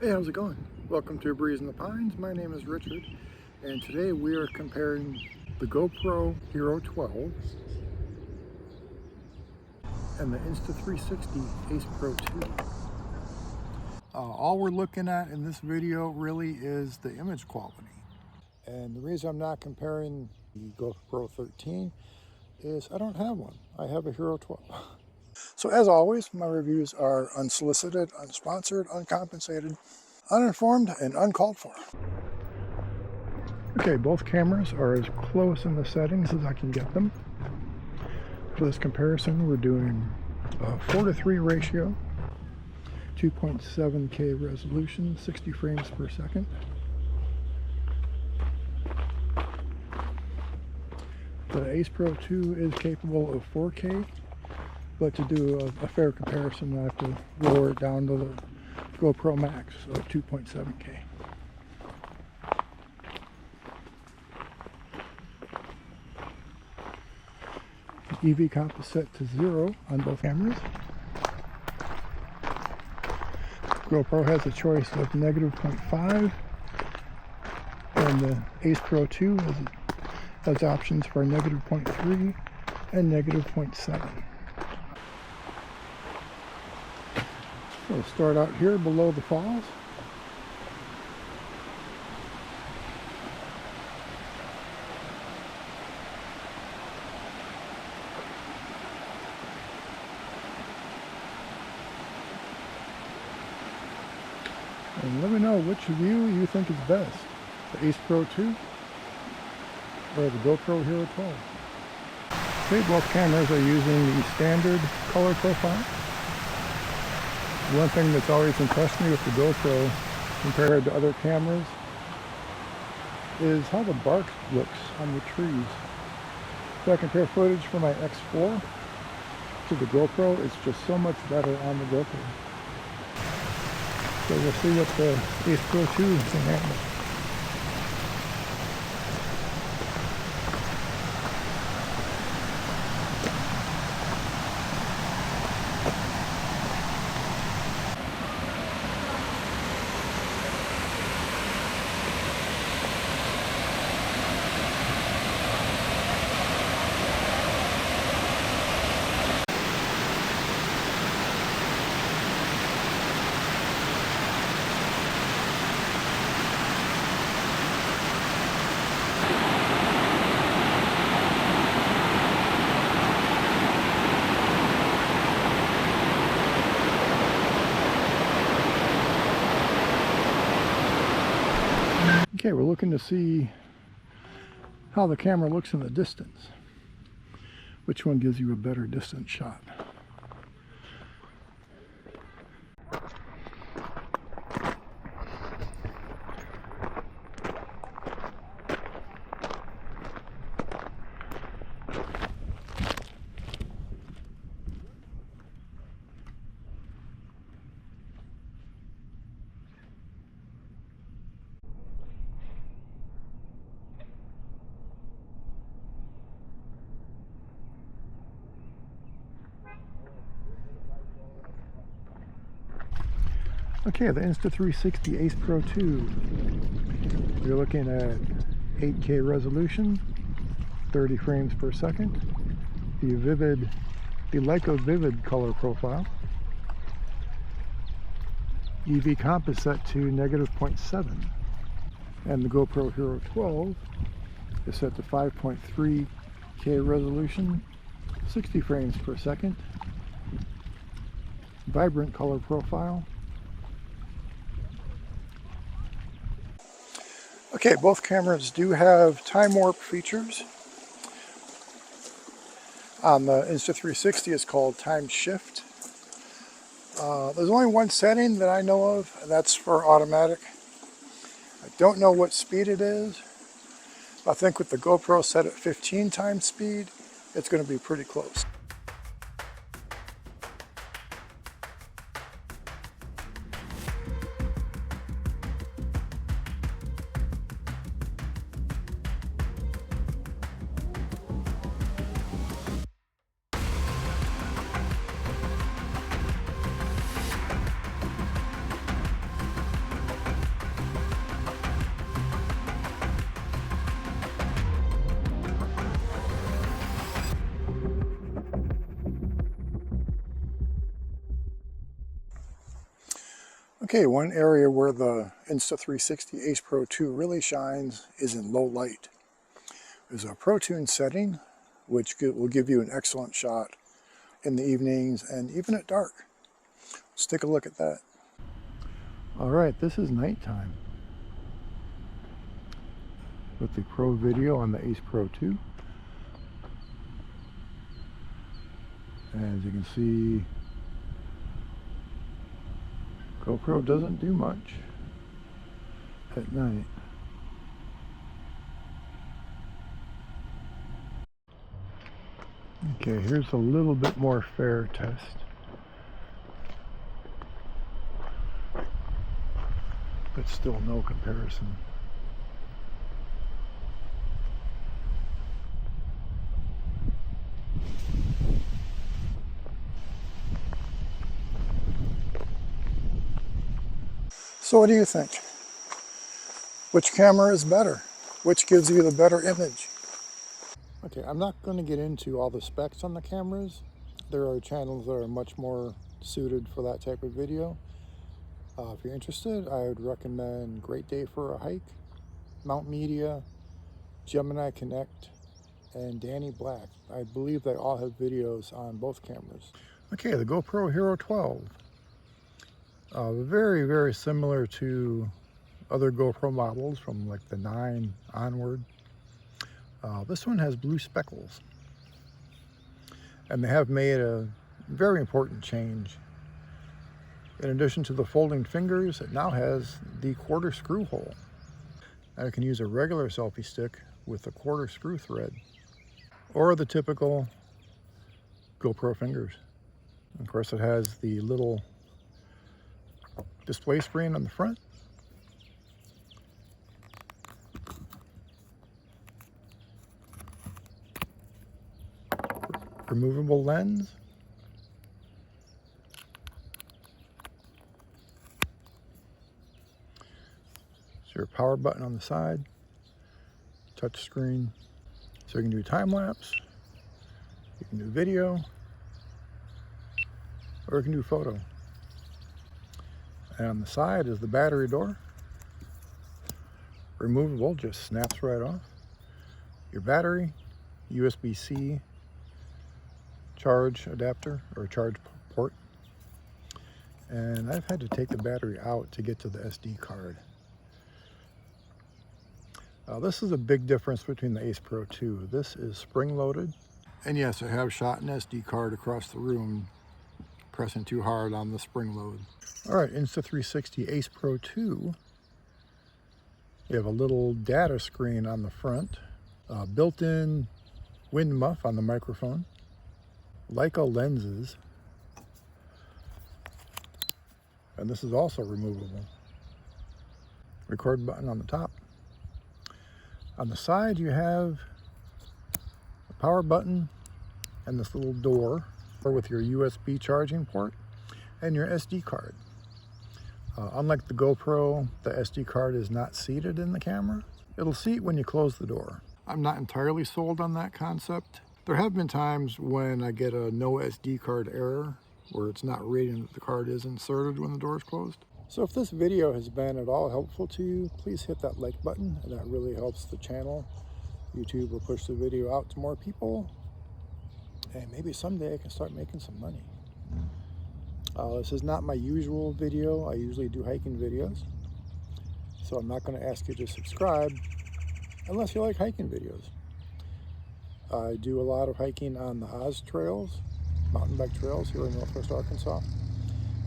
Hey, how's it going? Welcome to A Breeze in the Pines. My name is Richard, and today we are comparing the GoPro Hero12 and the Insta360 AcePro2. All we're looking at in this video really is the image quality. And the reason I'm not comparing the GoPro 13 is I don't have one. I have a Hero12. So as always, my reviews are unsolicited, unsponsored, uncompensated, uninformed, and uncalled for. Okay, both cameras are as close in the settings as I can get them. For this comparison, we're doing a 4:3 ratio, 2.7K resolution, 60 frames per second. The AcePro2 is capable of 4K, but to do a fair comparison, I have to lower it down to the GoPro Max, so 2.7K. EV comp is set to 0 on both cameras. GoPro has a choice of -0.5, and the AcePro2 has options for -0.3 and -0.7. We'll start out here below the falls. And let me know which view you think is best, the AcePro2 or the GoPro Hero12. Okay, both cameras are using the standard color profile. One thing that's always impressed me with the GoPro compared to other cameras is how the bark looks on the trees. If I compare footage from my X4 to the GoPro, it's just so much better on the GoPro. So we'll see what the AcePro2 can handle. Okay, we're looking to see how the camera looks in the distance. Which one gives you a better distance shot? Okay, the Insta360 AcePro2. You're looking at 8K resolution, 30 frames per second, the Leica Vivid color profile. EV comp is set to -0.7, and the GoPro Hero12 is set to 5.3K resolution, 60 frames per second, vibrant color profile. Okay, both cameras do have time warp features. On the Insta360 it's called time shift. There's only one setting that I know of, and that's for automatic. I don't know what speed it is. I think with the GoPro set at 15 times speed, it's going to be pretty close. Okay, one area where the Insta360 AcePro2 really shines is in low light. There's a ProTune setting which will give you an excellent shot in the evenings and even at dark. Let's take a look at that. All right, this is nighttime with the Pro Video on the AcePro2. As you can see, GoPro doesn't do much at night. Okay, here's a little bit more fair test. But still no comparison. So what do you think? Which camera is better? Which gives you the better image? Okay, I'm not going to get into all the specs on the cameras. There are channels that are much more suited for that type of video. If you're interested, I would recommend GreatDayForAHike, MountMedia, Gemini Connect, and Danny Black. I believe they all have videos on both cameras. Okay, the GoPro Hero12. Very, very similar to other GoPro models from like the 9 onward. This one has blue speckles. And they have made a very important change. In addition to the folding fingers, it now has the quarter screw hole. Now you can use a regular selfie stick with a quarter screw thread, or the typical GoPro fingers. Of course, it has the little display screen on the front. Removable lens. There's your power button on the side. Touch screen. So you can do time lapse, you can do video, or you can do photo. And on the side is the battery door. Removable, just snaps right off. Your battery, USB-C charge adapter or charge port. And I've had to take the battery out to get to the SD card. This is a big difference between the AcePro2. This is spring-loaded. And yes, I have shot an SD card across the room pressing too hard on the spring load. All right, Insta360 AcePro2. You have a little data screen on the front, built-in wind muff on the microphone, Leica lenses, and this is also removable. Record button on the top. On the side you have a power button and this little door with your USB charging port and your SD card. Unlike the GoPro, the SD card is not seated in the camera. It'll seat when you close the door. I'm not entirely sold on that concept. There have been times when I get a no SD card error where it's not reading that the card is inserted when the door is closed. So if this video has been at all helpful to you, please hit that like button, and that really helps the channel. YouTube will push the video out to more people, and maybe someday I can start making some money. This is not my usual video. I usually do hiking videos, so I'm not going to ask you to subscribe unless you like hiking videos. I do a lot of hiking on the Oz trails, mountain bike trails here in Northwest Arkansas,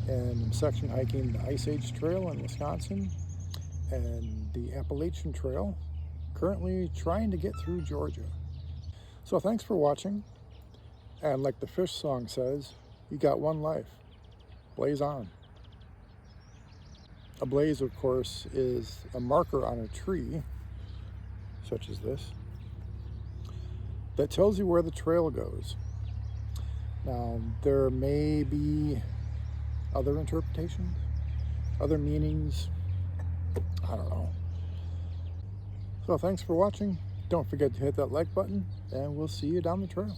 and I'm section hiking the Ice Age Trail in Wisconsin and the Appalachian Trail, currently trying to get through Georgia. So thanks for watching, and like the Fish song says, you got one life. Blaze on. A blaze, of course, is a marker on a tree, such as this, that tells you where the trail goes. Now, there may be other interpretations, other meanings, I don't know. So thanks for watching. Don't forget to hit that like button, and we'll see you down the trail.